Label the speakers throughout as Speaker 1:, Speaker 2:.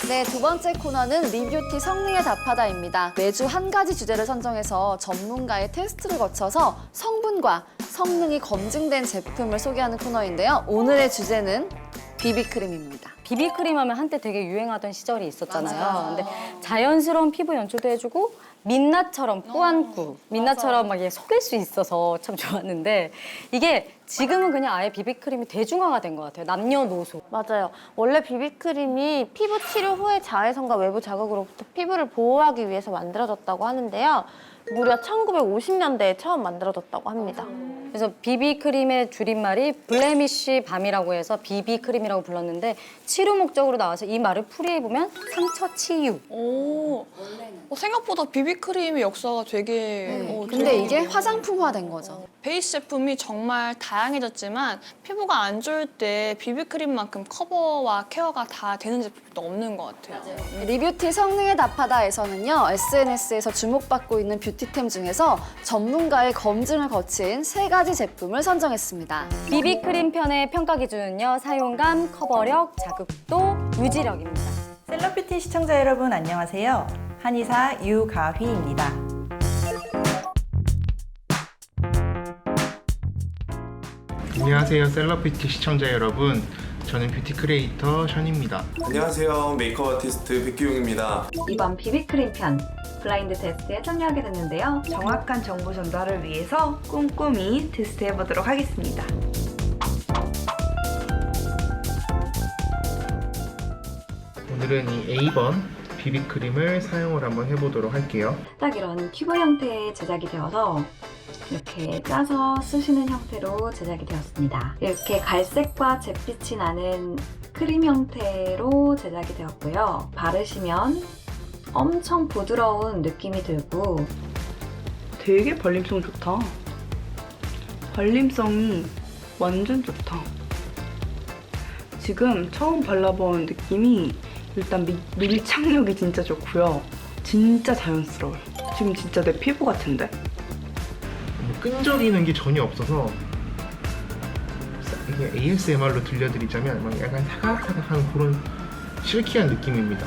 Speaker 1: 네, 두 번째 코너는 리뷰티 성능에 답하다입니다. 매주 한 가지 주제를 선정해서 전문가의 테스트를 거쳐서 성분과 성능이 검증된 제품을 소개하는 코너인데요. 오늘의 주제는 비비크림입니다.
Speaker 2: 비비크림 하면 한때 되게 유행하던 시절이 있었잖아요.
Speaker 1: 맞아요.
Speaker 2: 근데 자연스러운 피부 연출도 해주고 민낯처럼 꾸안꾸, 민낯처럼 막 이게 속일 수 있어서 참 좋았는데 이게 지금은 그냥 아예 비비크림이 대중화가 된 것 같아요. 남녀노소.
Speaker 3: 맞아요. 원래 비비크림이 피부 치료 후의 자외선과 외부 자극으로부터 피부를 보호하기 위해서 만들어졌다고 하는데요. 무려 1950년대에 처음 만들어졌다고 합니다.
Speaker 2: 그래서 비비크림의 줄임말이 블레미쉬 밤이라고 해서 비비크림이라고 불렀는데 치료 목적으로 나와서 이 말을 풀이해보면 상처 치유.
Speaker 4: 오, 생각보다 비비크림의 역사가 되게
Speaker 1: 근데 이게 화장품화된 거죠.
Speaker 4: 베이스 제품이 정말 다양해졌지만 피부가 안 좋을 때 비비크림만큼 커버와 케어가 다 되는 제품이 또 없는 것 같아요.
Speaker 1: 리뷰티 성능에 답하다에서는요, SNS에서 주목받고 있는 뷰티템 중에서 전문가의 검증을 거친 3가지 제품을 선정했습니다.
Speaker 2: 비비크림 편의 평가 기준은요. 사용감, 커버력, 자극도, 유지력입니다.
Speaker 5: 셀럽뷰티 시청자 여러분 안녕하세요. 한의사 유가휘입니다.
Speaker 6: 안녕하세요, 셀럽뷰티 시청자 여러분. 저는 뷰티 크리에이터 션입니다.
Speaker 7: 안녕하세요. 메이크업 아티스트 백기용입니다.
Speaker 8: 이번 비비크림 편 블라인드 테스트에 참여하게 됐는데요.
Speaker 5: 정확한 정보 전달을 위해서 꼼꼼히 테스트해보도록 하겠습니다.
Speaker 6: 오늘은 이 A번 비비크림을 사용을 한번 해보도록 할게요.
Speaker 8: 딱 이런 튜브 형태의 제작이 되어서 이렇게 짜서 쓰시는 형태로 제작이 되었습니다. 이렇게 갈색과 잿빛이 나는 크림 형태로 제작이 되었고요. 바르시면 엄청 부드러운 느낌이 들고
Speaker 5: 되게 발림성 좋다. 발림성이 완전 좋다. 지금 처음 발라본 느낌이 일단 밀착력이 진짜 좋고요. 진짜 자연스러워요. 지금 진짜 내 피부 같은데?
Speaker 6: 끈적이는 게 전혀 없어서 이게 ASMR로 들려드리자면 막 약간 사각사각한 그런 실키한 느낌입니다.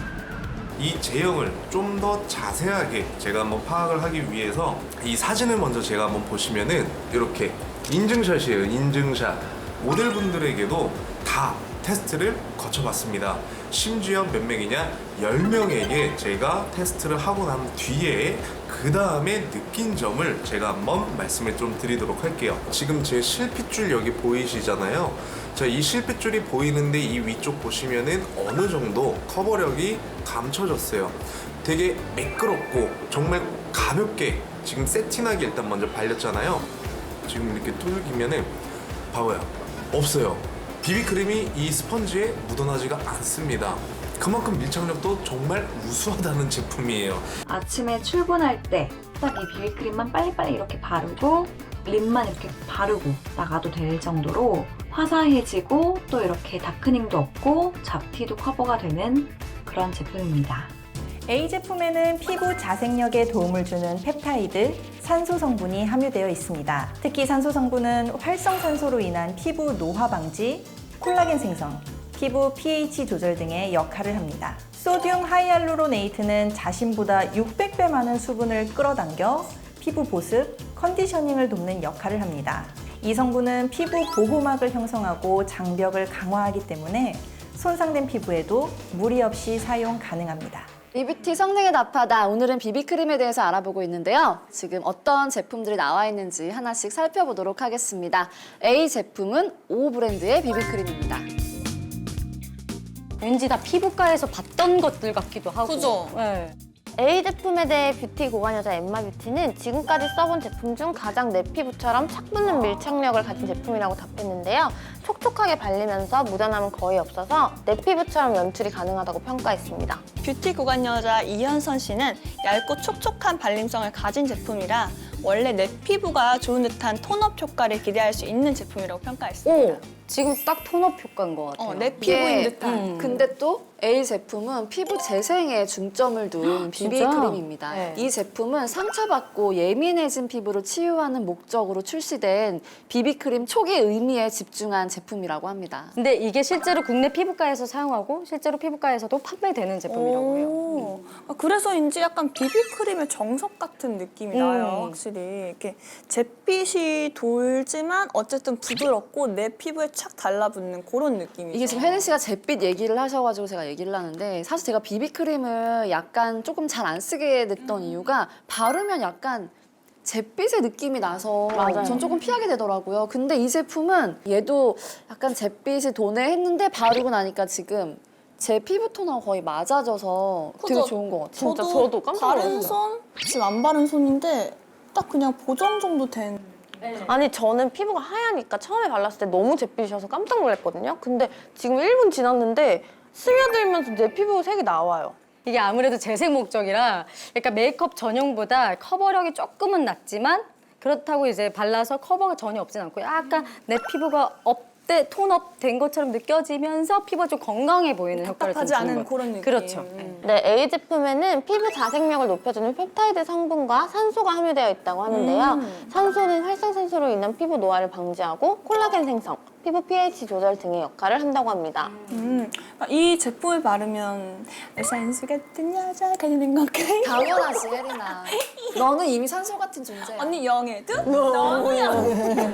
Speaker 7: 이 제형을 좀 더 자세하게 제가 한번 파악을 하기 위해서 이 사진을 먼저 제가 한번 보시면은 이렇게 인증샷이에요. 인증샷. 모델분들에게도 다 테스트를 거쳐봤습니다. 심지어 몇 명이냐? 10명에게 제가 테스트를 하고 난 뒤에 그 다음에 느낀 점을 제가 한번 말씀을 좀 드리도록 할게요. 지금 제 실핏줄 여기 보이시잖아요. 자, 이 실핏줄이 보이는데 이 위쪽 보시면은 어느 정도 커버력이 감춰졌어요. 되게 매끄럽고 정말 가볍게 지금 세팅하게 일단 먼저 발렸잖아요. 지금 이렇게 두들기면은 봐봐요. 없어요. 비비크림이 이 스펀지에 묻어나지가 않습니다. 그만큼 밀착력도 정말 우수하다는 제품이에요.
Speaker 8: 아침에 출근할 때 딱 이 비비크림만 빨리빨리 이렇게 바르고 립만 이렇게 바르고 나가도 될 정도로 화사해지고 또 이렇게 다크닝도 없고 잡티도 커버가 되는 그런 제품입니다.
Speaker 5: A 제품에는 피부 자생력에 도움을 주는 펩타이드, 산소 성분이 함유되어 있습니다. 특히 산소 성분은 활성산소로 인한 피부 노화 방지, 콜라겐 생성, 피부 pH 조절 등의 역할을 합니다. 소듐 하이알루로네이트는 자신보다 600배 많은 수분을 끌어당겨 피부 보습, 컨디셔닝을 돕는 역할을 합니다. 이 성분은 피부 보호막을 형성하고 장벽을 강화하기 때문에 손상된 피부에도 무리 없이 사용 가능합니다.
Speaker 1: 리뷰티 성능에 답하다. 오늘은 비비크림에 대해서 알아보고 있는데요. 지금 어떤 제품들이 나와 있는지 하나씩 살펴보도록 하겠습니다. A 제품은 O 브랜드의 비비크림입니다.
Speaker 2: 왠지 다 피부과에서 봤던 것들 같기도 하고.
Speaker 4: 그죠?
Speaker 2: 네.
Speaker 3: A 제품에 대해 뷰티 고관 여자 엠마뷰티는 지금까지 써본 제품 중 가장 내 피부처럼 착 붙는 밀착력을 가진 제품이라고 답했는데요. 촉촉하게 발리면서 묻어남은 거의 없어서 내 피부처럼 연출이 가능하다고 평가했습니다.
Speaker 4: 뷰티 고관 여자 이현선 씨는 얇고 촉촉한 발림성을 가진 제품이라 원래 내 피부가 좋은 듯한 톤업 효과를 기대할 수 있는 제품이라고 평가했습니다.
Speaker 2: 오, 지금 딱 톤업 효과인 것 같아요.
Speaker 4: 내 피부인
Speaker 1: 이게,
Speaker 4: 듯한.
Speaker 1: 근데 또 A 제품은 피부 재생에 중점을 둔
Speaker 2: 진짜?
Speaker 1: 비비크림입니다.
Speaker 2: 네.
Speaker 1: 이 제품은 상처받고 예민해진 피부를 치유하는 목적으로 출시된 비비크림 초기 의미에 집중한 제품이라고 합니다.
Speaker 2: 근데 이게 실제로 국내 피부과에서 사용하고 실제로 피부과에서도 판매되는 제품이라고 해요.
Speaker 4: 오. 그래서인지 약간 비비크림의 정석 같은 느낌이 나요, 확실히. 이렇게 잿빛이 돌지만 어쨌든 부드럽고 내 피부에 착 달라붙는 그런 느낌이죠.
Speaker 1: 이게 지금 혜린 씨가 잿빛 얘기를 하셔가지고 제가 얘기를 하는데 사실 제가 비비크림을 약간 조금 잘 안 쓰게 됐던 이유가 바르면 약간 잿빛의 느낌이 나서 전 조금 피하게 되더라고요. 근데 이 제품은 얘도 약간 잿빛이 도네 했는데 바르고 나니까 지금 제 피부 톤하고 거의 맞아져서 되게 좋은 것 같아요.
Speaker 3: 진짜 저도 깜짝
Speaker 4: 바른
Speaker 3: 놀랐어요.
Speaker 4: 손, 지금 안 바른 손인데 딱 그냥 보정 정도 된.
Speaker 3: 아니 저는 피부가 하얘니까 처음에 발랐을 때 너무 잿빛이어서 깜짝 놀랐거든요. 근데 지금 1분 지났는데 스며들면서 내 피부 색이 나와요.
Speaker 2: 이게 아무래도 재생 목적이라 약간 메이크업 전용보다 커버력이 조금은 낮지만 그렇다고 이제 발라서 커버가 전혀 없진 않고 약간 내 피부가 업돼 톤업 된 것처럼 느껴지면서 피부가 좀 건강해 보이는 효과를 좀
Speaker 4: 답답하지
Speaker 2: 주는
Speaker 4: 않은
Speaker 2: 거예요.
Speaker 4: 그런 느낌.
Speaker 2: 그렇죠.
Speaker 3: 네, A 제품에는 피부 자생력을 높여주는 펩타이드 성분과 산소가 함유되어 있다고 하는데요. 산소는 활성산소로 인한 피부 노화를 방지하고 콜라겐 생성, 피부 pH 조절 등의 역할을 한다고 합니다.
Speaker 4: 이 제품을 바르면 산수 같은 여자가 되는 건가요?
Speaker 1: 당연하지, 혜린아. 너는 이미 산소 같은 존재야.
Speaker 4: 언니 영애도 너무 영애.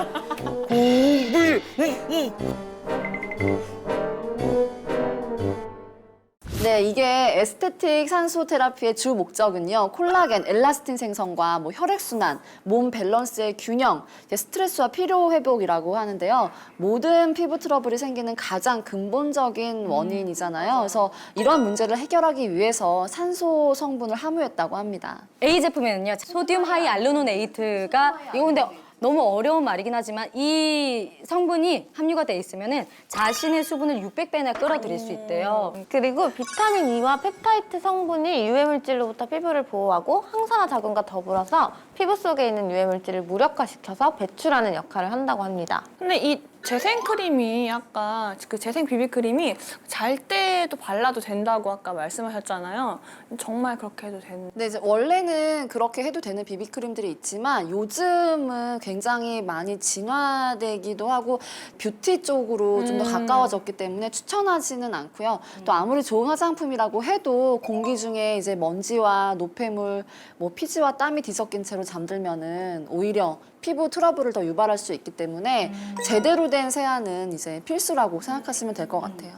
Speaker 1: 네, 이게 에스테틱 산소 테라피의 주 목적은요. 콜라겐, 엘라스틴 생성과 혈액순환, 몸 밸런스의 균형, 스트레스와 피로 회복이라고 하는데요. 모든 피부 트러블이 생기는 가장 근본적인 원인이잖아요. 그래서 이런 문제를 해결하기 위해서 산소 성분을 함유했다고 합니다.
Speaker 2: A 제품에는요 소듐 하이알루로네이트가 이거 근데 너무 어려운 말이긴 하지만 이 성분이 함유가 돼 있으면은 자신의 수분을 600배나 끌어들일 수 있대요.
Speaker 3: 그리고 비타민 E와 펩타이드 성분이 유해물질로부터 피부를 보호하고 항산화 작용과 더불어서 피부 속에 있는 유해물질을 무력화시켜서 배출하는 역할을 한다고 합니다.
Speaker 4: 근데 이 재생 크림이 아까 그 재생 비비크림이 잘 때도 발라도 된다고 아까 말씀하셨잖아요. 정말 그렇게 해도 되는.
Speaker 1: 네, 이제 원래는 그렇게 해도 되는 비비크림들이 있지만 요즘은 굉장히 많이 진화되기도 하고 뷰티 쪽으로 좀 더 가까워졌기 때문에 추천하지는 않고요. 또 아무리 좋은 화장품이라고 해도 공기 중에 이제 먼지와 노폐물, 피지와 땀이 뒤섞인 채로 잠들면은 오히려 피부 트러블을 더 유발할 수 있기 때문에 제대로 된 세안은 이제 필수라고 생각하시면 될 것 같아요.